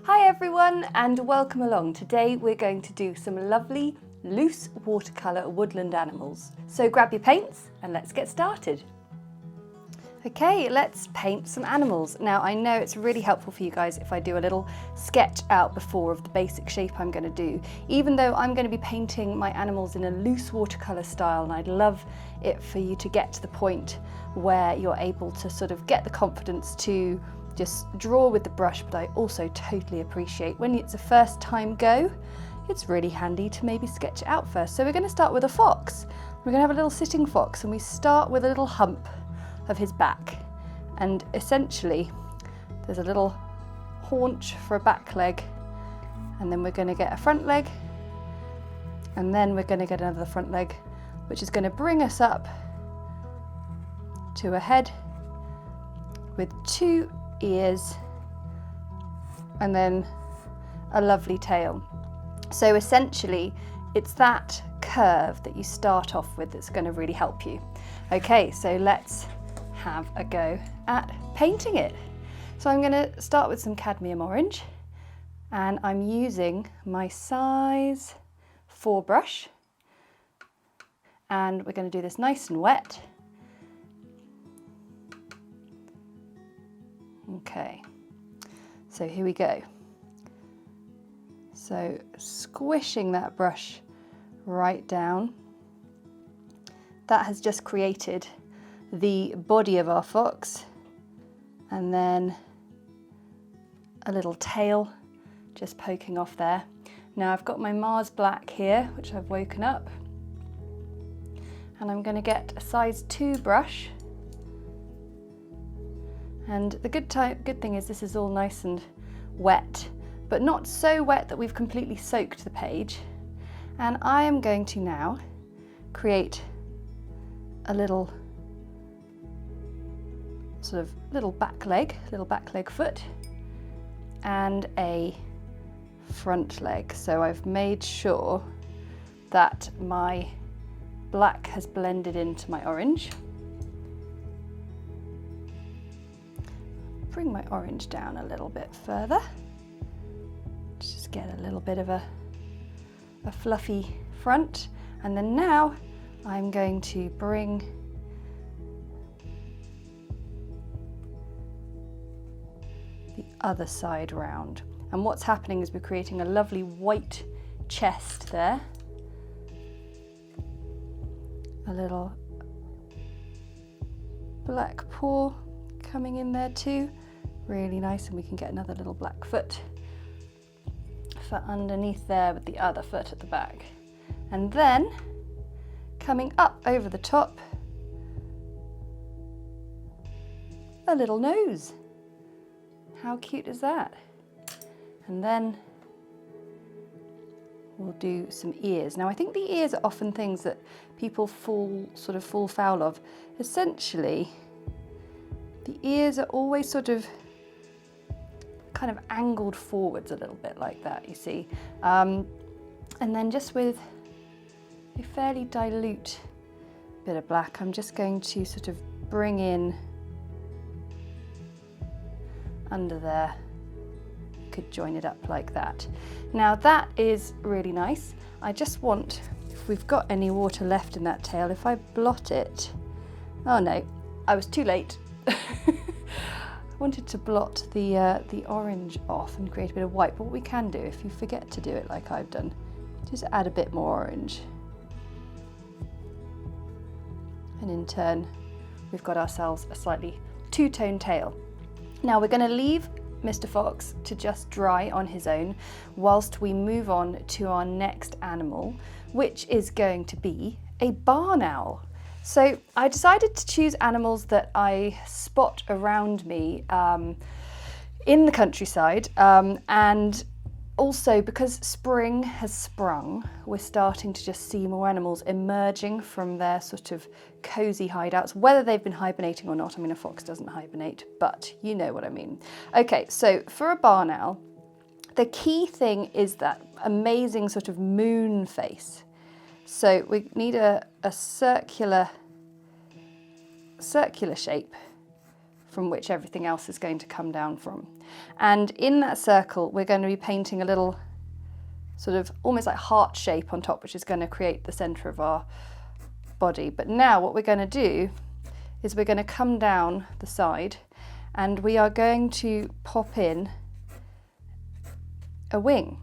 Hi everyone and welcome along. Today we're going to do some lovely loose watercolour woodland animals. So grab your paints and let's get started. Okay, let's paint some animals. Now I know it's really helpful for you guys if I do a little sketch out before of the basic shape I'm going to do, even though I'm going to be painting my animals in a loose watercolour style, and I'd love it for you to get to the point where you're able to sort of get the confidence to just draw with the brush. But I also totally appreciate when it's a first time go, it's really handy to maybe sketch it out first. So we're going to start with a fox. We're going to have a little sitting fox, and we start with a little hump of his back, and essentially there's a little haunch for a back leg, and then we're going to get a front leg, and then we're going to get another front leg, which is going to bring us up to a head with two ears and then a lovely tail. So essentially it's that curve that you start off with that's going to really help you. Okay, so let's have a go at painting it. So I'm going to start with some Cadmium Orange, and I'm using my size 4 brush, and we're going to do this nice and wet. Okay, so here we go. So squishing that brush right down, that has just created the body of our fox, and then a little tail just poking off there. Now I've got my Mars black here, which I've woken up, and I'm going to get a size 2 brush. And the good thing is this is all nice and wet, but not so wet that we've completely soaked the page. And I am going to now create a little sort of little back leg foot and a front leg. So I've made sure that my black has blended into my orange. Bring my orange down a little bit further. Just get a little bit of a fluffy front, and then now I'm going to bring the other side round, and what's happening is we're creating a lovely white chest there, a little black paw coming in there too, really nice, and we can get another little black foot for underneath there with the other foot at the back, and then coming up over the top, a little nose. How cute is that? And then we'll do some ears. Now I think the ears are often things that people fall foul of. Essentially, the ears are always sort of kind of angled forwards a little bit like that, you see. And then just with a fairly dilute bit of black, I'm just going to sort of bring in under there. Could join it up like that. Now that is really nice. I just want, if we've got any water left in that tail, if I blot it, oh no, I was too late. I wanted to blot the orange off and create a bit of white, but what we can do, if you forget to do it like I've done, just add a bit more orange. And in turn, we've got ourselves a slightly two-tone tail. Now we're going to leave Mr. Fox to just dry on his own whilst we move on to our next animal, which is going to be a barn owl. So I decided to choose animals that I spot around me in the countryside, and also because spring has sprung, we're starting to just see more animals emerging from their sort of cozy hideouts, whether they've been hibernating or not. I mean, a fox doesn't hibernate, but you know what I mean. Okay, so for a barn owl, the key thing is that amazing sort of moon face. So we need a circular shape from which everything else is going to come down from. And in that circle, we're going to be painting a little sort of almost like heart shape on top, which is going to create the center of our body. But now what we're going to do is we're going to come down the side and we are going to pop in a wing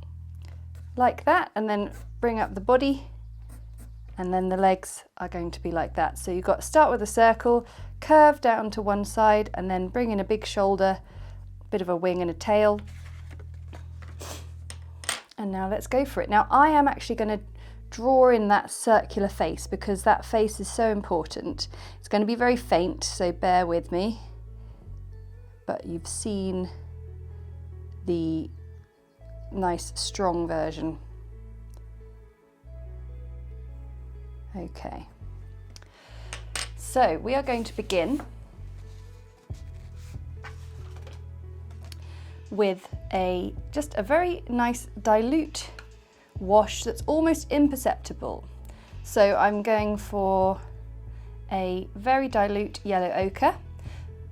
like that, and then bring up the body, and then the legs are going to be like that. So you've got to start with a circle, curve down to one side, and then bring in a big shoulder, bit of a wing and a tail. And now let's go for it. Now I am actually going to draw in that circular face because that face is so important. It's going to be very faint, so bear with me. But you've seen the nice strong version. Okay, so we are going to begin with just a very nice dilute wash that's almost imperceptible. So I'm going for a very dilute yellow ochre,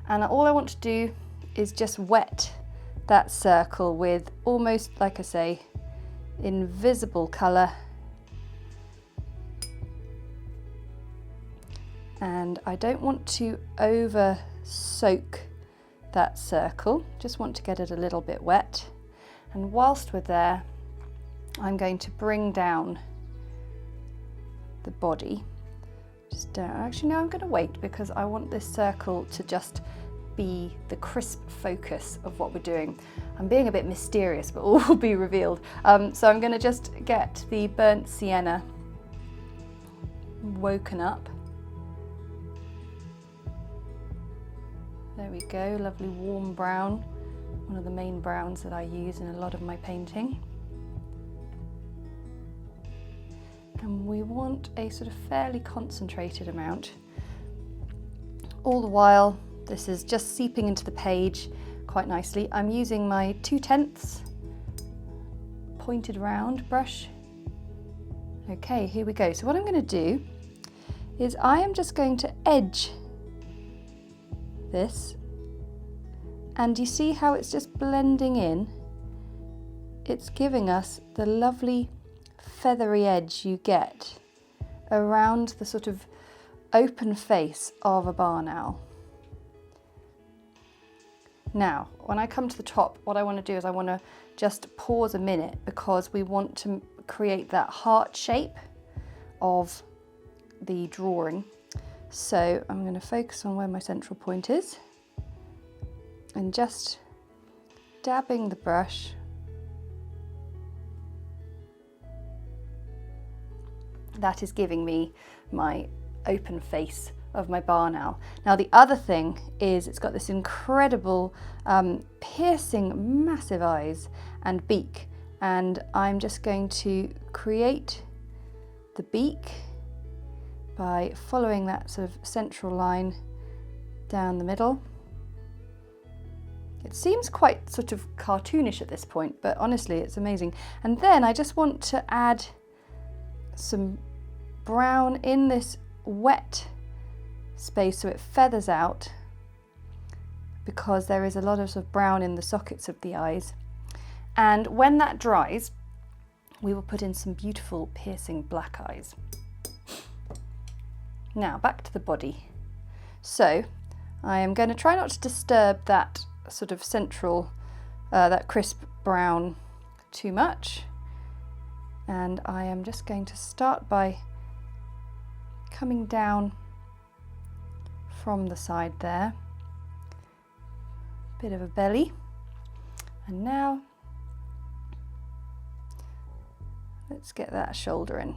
and all I want to do is just wet that circle with almost, like I say, invisible colour. And I don't want to over soak that circle, just want to get it a little bit wet. And whilst we're there, I'm going to bring down the body. Just down. Actually, no, I'm going to wait because I want this circle to just be the crisp focus of what we're doing. I'm being a bit mysterious, but all will be revealed. So I'm going to just get the burnt sienna woken up. There we go, lovely warm brown, one of the main browns that I use in a lot of my painting. And we want a sort of fairly concentrated amount. All the while, this is just seeping into the page quite nicely. I'm using my 2/10 pointed round brush. Okay, here we go. So what I'm going to do is I am just going to edge this, and you see how it's just blending in? It's giving us the lovely feathery edge you get around the sort of open face of a barn owl. Now, when I come to the top, what I want to do is I want to just pause a minute because we want to create that heart shape of the drawing. So I'm going to focus on where my central point is and just dabbing the brush. That is giving me my open face of my barn owl. Now the other thing is it's got this incredible piercing massive eyes and beak, and I'm just going to create the beak by following that sort of central line down the middle. It seems quite sort of cartoonish at this point, but honestly it's amazing. And then I just want to add some brown in this wet space so it feathers out, because there is a lot of sort of brown in the sockets of the eyes. And when that dries, we will put in some beautiful piercing black eyes. Now back to the body. So I am going to try not to disturb that sort of central, that crisp brown too much. And I am just going to start by coming down from the side there. Bit of a belly. And now let's get that shoulder in.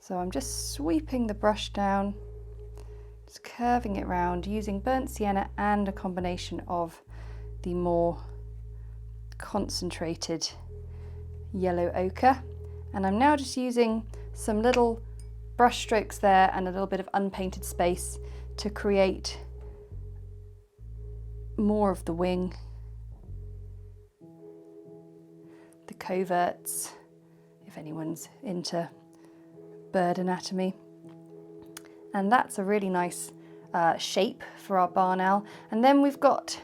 So I'm just sweeping the brush down, just curving it round using burnt sienna and a combination of the more concentrated yellow ochre. And I'm now just using some little brush strokes there and a little bit of unpainted space to create more of the wing, the coverts, if anyone's into bird anatomy. And that's a really nice shape for our barn owl. And then we've got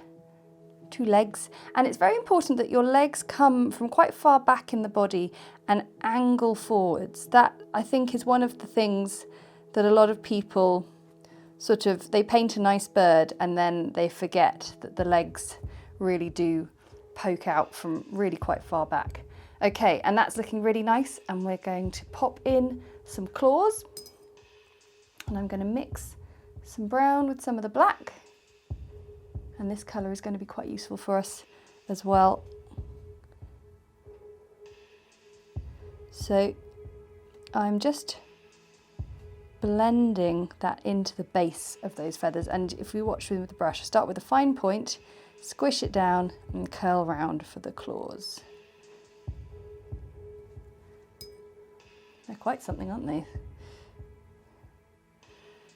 2 legs, and it's very important that your legs come from quite far back in the body and angle forwards. That, I think, is one of the things that a lot of people they paint a nice bird and then they forget that the legs really do poke out from really quite far back. Okay, and that's looking really nice, and we're going to pop in some claws, and I'm going to mix some brown with some of the black, and this colour is going to be quite useful for us as well. So I'm just blending that into the base of those feathers, and if we watch with the brush, start with a fine point, squish it down and curl round for the claws. They're quite something, aren't they?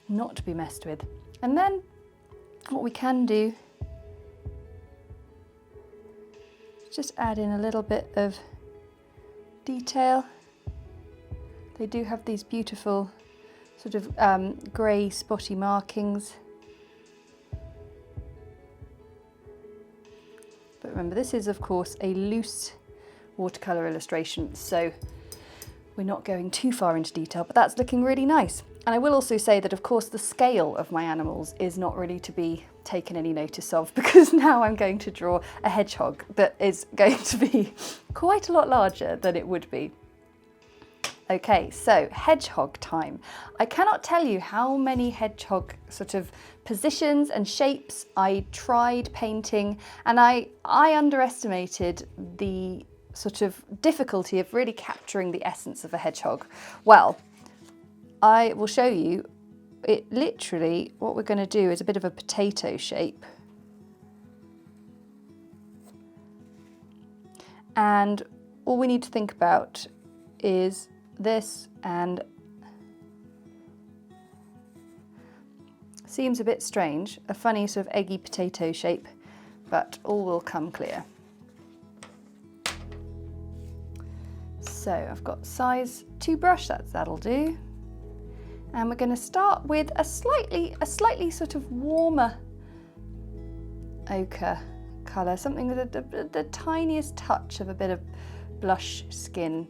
Not to be messed with. And then what we can do is just add in a little bit of detail. They do have these beautiful sort of grey spotty markings. But remember, this is of course a loose watercolour illustration, so we're not going too far into detail, but that's looking really nice. And I will also say that of course the scale of my animals is not really to be taken any notice of, because now I'm going to draw a hedgehog that is going to be quite a lot larger than it would be. Okay, so hedgehog time. I cannot tell you how many hedgehog sort of positions and shapes I tried painting, and I underestimated the sort of difficulty of really capturing the essence of a hedgehog. Well, I will show you. It literally, what we're going to do is a bit of a potato shape. And all we need to think about is this, and seems a bit strange, a funny sort of eggy potato shape, but all will come clear. So I've got size 2 brush, that'll do. And we're going to start with a slightly sort of warmer ochre colour, something with the tiniest touch of a bit of blush skin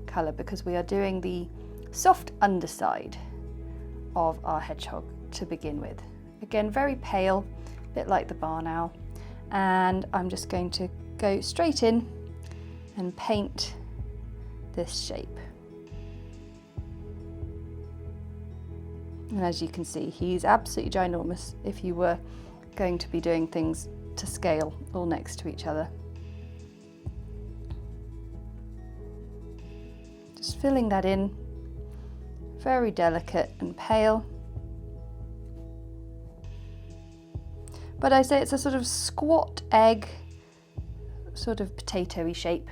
colour, because we are doing the soft underside of our hedgehog to begin with. Again, very pale, a bit like the barn owl. And I'm just going to go straight in and paint this shape. And as you can see, he's absolutely ginormous if you were going to be doing things to scale all next to each other. Just filling that in, very delicate and pale. But I say it's a sort of squat egg, sort of potato-y shape.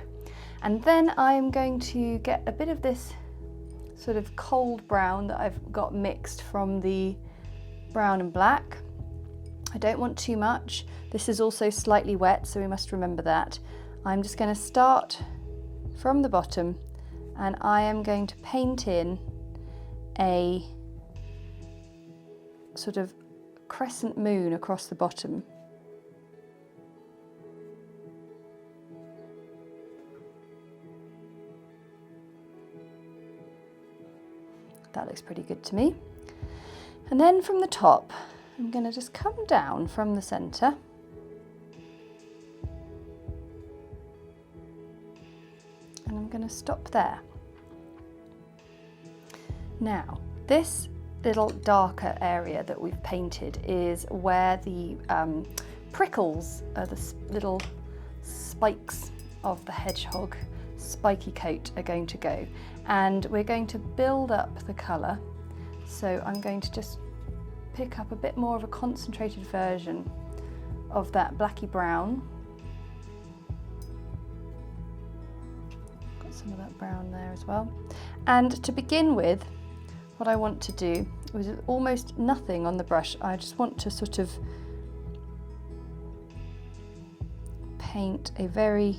And then I'm going to get a bit of this sort of cold brown that I've got mixed from the brown and black. I don't want too much. This is also slightly wet, so we must remember that. I'm just going to start from the bottom, and I am going to paint in a sort of crescent moon across the bottom. That looks pretty good to me. And then from the top, I'm going to just come down from the centre. And I'm going to stop there. Now, this little darker area that we've painted is where the prickles, the little spikes of the hedgehog spiky coat are going to go. And we're going to build up the colour. So I'm going to just pick up a bit more of a concentrated version of that blacky brown. Got some of that brown there as well. And to begin with, what I want to do is almost nothing on the brush. I just want to sort of paint a very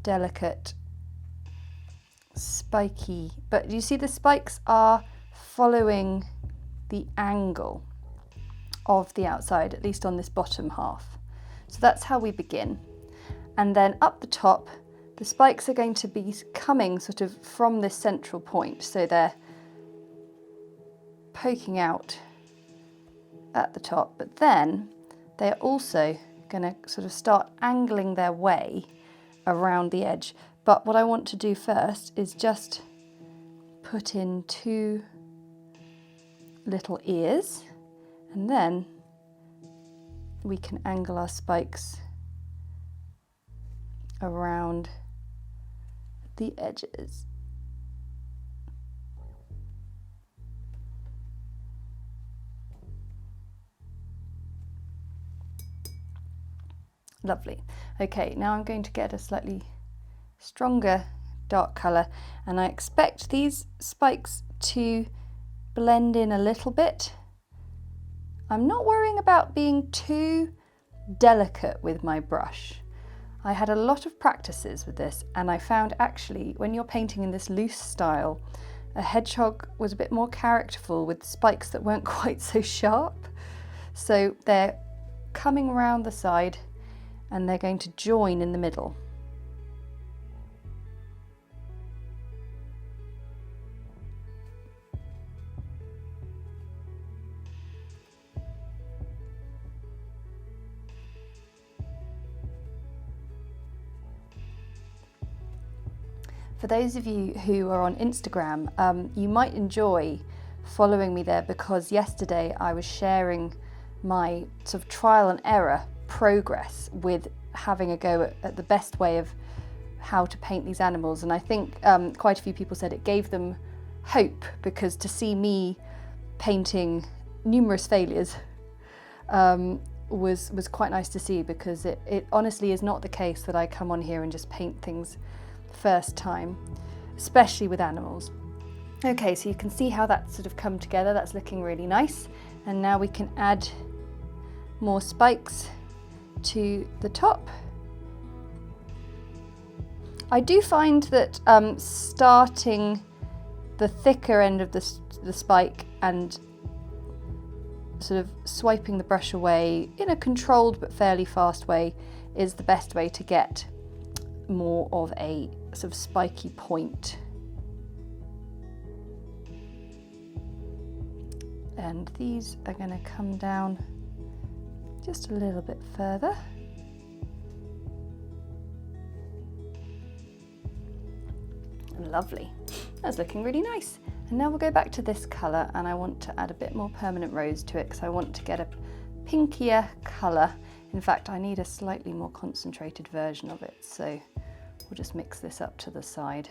delicate spiky, but you see the spikes are following the angle of the outside, at least on this bottom half. So that's how we begin. And then up the top, the spikes are going to be coming sort of from this central point. So they're poking out at the top, but then they're also going to sort of start angling their way around the edge. But what I want to do first is just put in 2 little ears, and then we can angle our spikes around the edges. Lovely. Okay, now I'm going to get a slightly stronger dark colour, and I expect these spikes to blend in a little bit. I'm not worrying about being too delicate with my brush. I had a lot of practices with this, and I found actually when you're painting in this loose style, a hedgehog was a bit more characterful with spikes that weren't quite so sharp. So they're coming around the side and they're going to join in the middle. For those of you who are on Instagram, you might enjoy following me there, because yesterday I was sharing my sort of trial and error progress with having a go at the best way of how to paint these animals, and I think quite a few people said it gave them hope, because to see me painting numerous failures was quite nice to see, because it honestly is not the case that I come on here and just paint things first time, especially with animals. Okay, so you can see how that's sort of come together. That's looking really nice, and now we can add more spikes to the top. I do find that starting the thicker end of the spike and sort of swiping the brush away in a controlled but fairly fast way is the best way to get more of a sort of spiky point. And these are going to come down just a little bit further. Lovely. That's looking really nice. And now we'll go back to this colour, and I want to add a bit more permanent rose to it because I want to get a pinkier colour. In fact, I need a slightly more concentrated version of it, so we'll just mix this up to the side.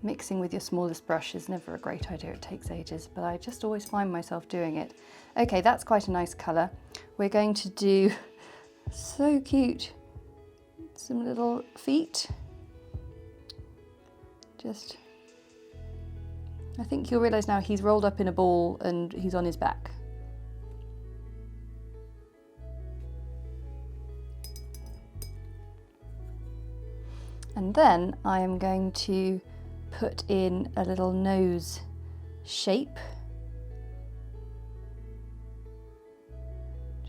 Mixing with your smallest brush is never a great idea, it takes ages, but I just always find myself doing it. Okay, that's quite a nice colour. We're going to do, so cute, some little feet. Just, I think you'll realise now he's rolled up in a ball and he's on his back. And then I am going to put in a little nose shape.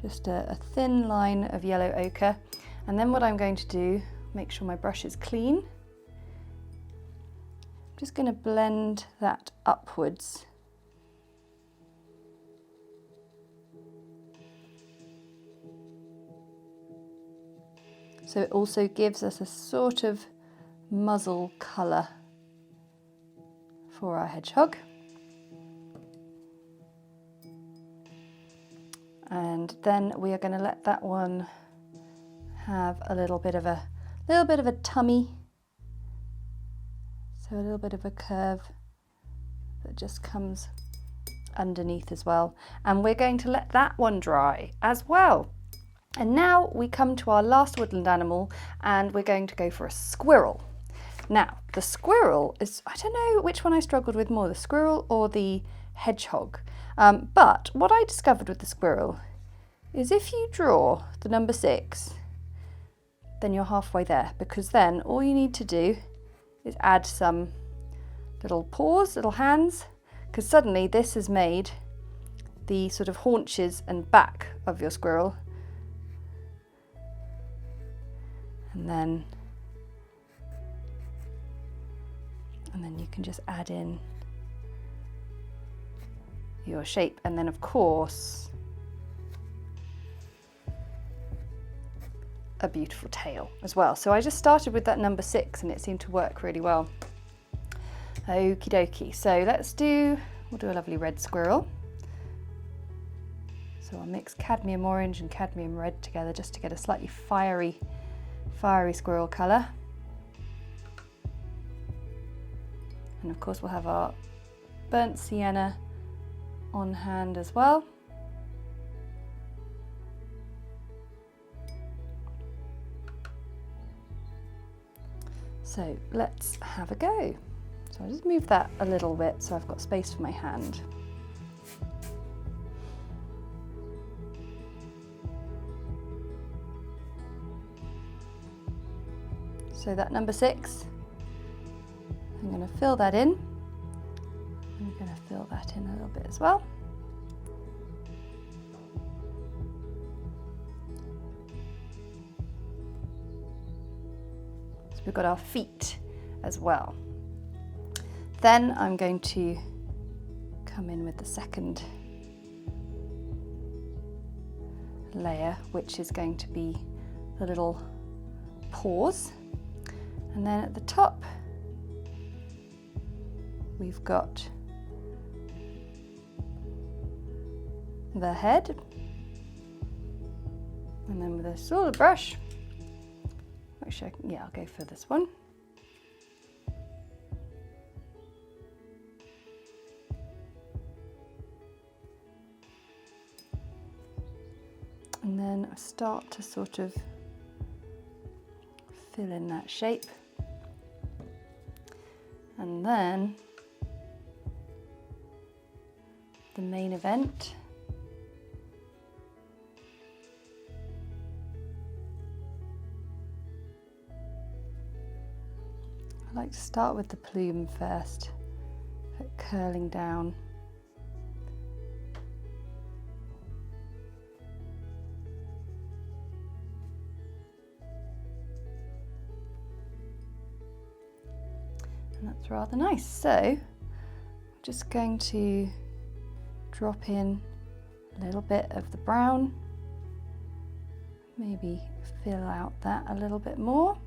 Just a thin line of yellow ochre. And then what I'm going to do, make sure my brush is clean. I'm just going to blend that upwards. So it also gives us a sort of muzzle colour for our hedgehog. And then we are going to let that one have a little bit of a tummy, so a little bit of a curve that just comes underneath as well. And we're going to let that one dry as well. And now we come to our last woodland animal, and we're going to go for a squirrel. Now, the squirrel is, I don't know which one I struggled with more, the squirrel or the hedgehog. But what I discovered with the squirrel is if you draw the number 6 then you're halfway there, because then all you need to do is add some little paws, little hands, because suddenly this has made the sort of haunches and back of your squirrel. And then you can just add in your shape, and then of course a beautiful tail as well. So I just started with that number 6 and it seemed to work really well. Okie dokie, so we'll do a lovely red squirrel. So I'll mix Cadmium Orange and Cadmium Red together just to get a slightly fiery squirrel colour. And of course we'll have our burnt sienna on hand as well. So let's have a go. So I'll just move that a little bit so I've got space for my hand. So that number 6, I'm going to fill that in. I'm going to fill that in a little bit as well. So we've got our feet as well. Then I'm going to come in with the second layer, which is going to be the little paws. And then at the top, we've got the head. And then with a smaller brush, actually, yeah, I'll go for this one. And then I start to sort of fill in that shape. And then the main event. I like to start with the plume first, curling down. And that's rather nice. So I'm just going to drop in a little bit of the brown, maybe fill out that a little bit more.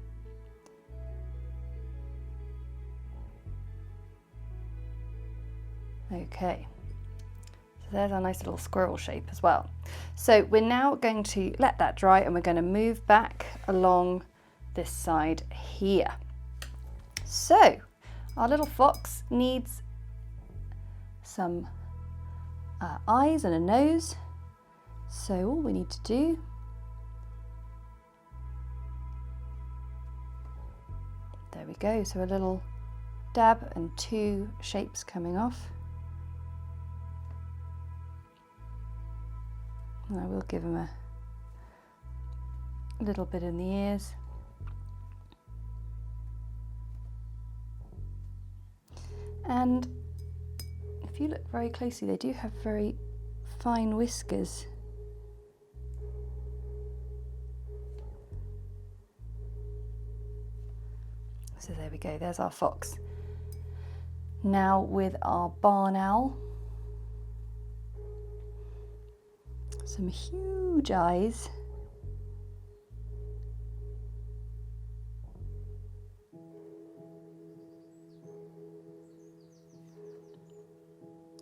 Okay, so there's our nice little squirrel shape as well. So we're now going to let that dry and we're going to move back along this side here. So our little fox needs some eyes and a nose. So all we need to do there we go, so a little dab and 2 shapes coming off. And I will give him a little bit in the ears. And if you look very closely, they do have very fine whiskers. So there we go, there's our fox. Now with our barn owl, some huge eyes.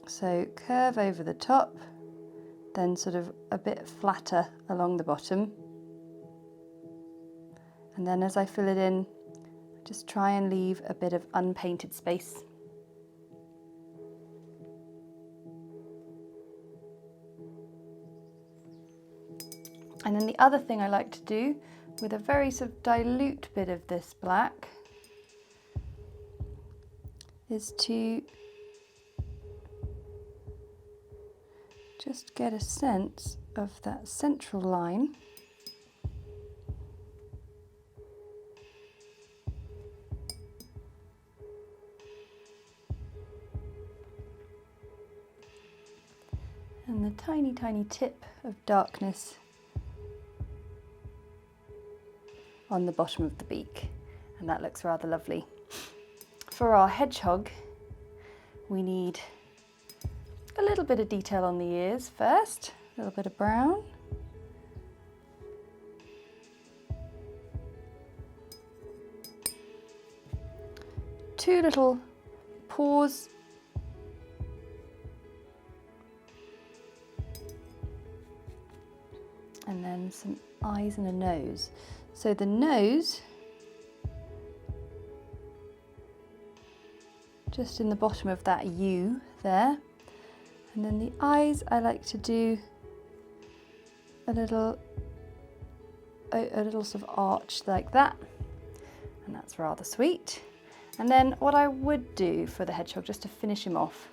So curve over the top, then sort of a bit flatter along the bottom. And then as I fill it in, just try and leave a bit of unpainted space. And then the other thing I like to do with a very sort of dilute bit of this black is to just get a sense of that central line. a tiny, tiny tip of darkness on the bottom of the beak, and that looks rather lovely. For our hedgehog, we need a little bit of detail on the ears first, a little bit of brown. Two little paws. And then some eyes and a nose. So the nose, just in the bottom of that U there. And then the eyes, I like to do a little sort of arch like that. And that's rather sweet. And then what I would do for the hedgehog, just to finish him off,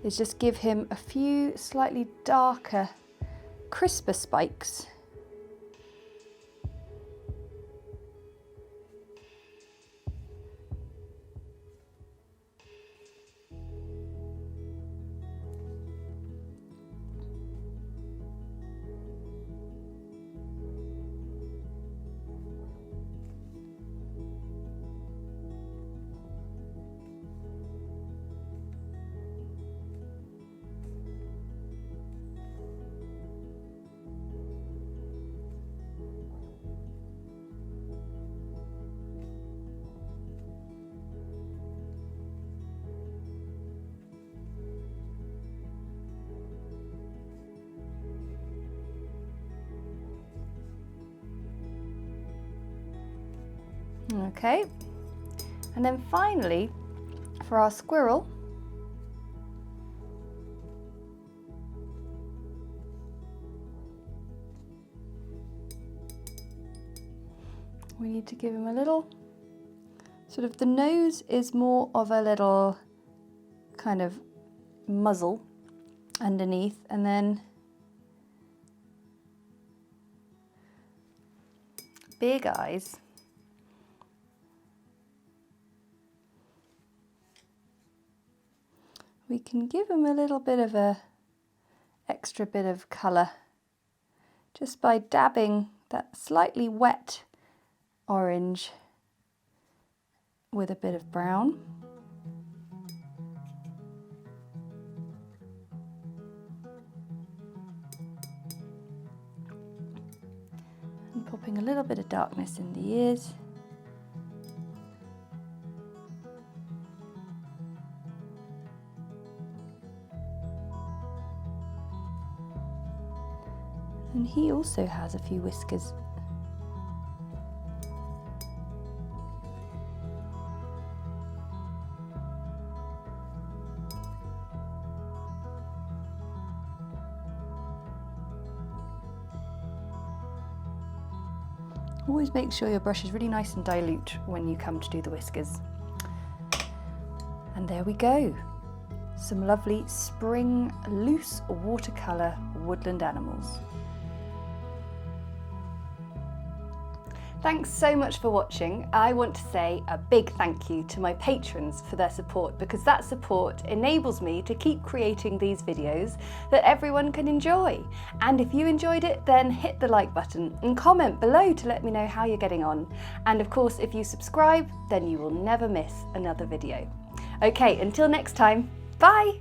is just give him a few slightly darker, crisper spikes. Okay, and then finally for our squirrel, we need to give him a little, sort of the nose is more of a little kind of muzzle underneath, and then big eyes. We can give him a little bit of a extra bit of colour just by dabbing that slightly wet orange with a bit of brown. And popping a little bit of darkness in the ears. And he also has a few whiskers. Always make sure your brush is really nice and dilute when you come to do the whiskers. And there we go. Some lovely spring loose watercolour woodland animals. Thanks so much for watching. I want to say a big thank you to my patrons for their support, because that support enables me to keep creating these videos that everyone can enjoy. And if you enjoyed it, then hit the like button and comment below to let me know how you're getting on. And of course, if you subscribe, then you will never miss another video. Okay, until next time, bye!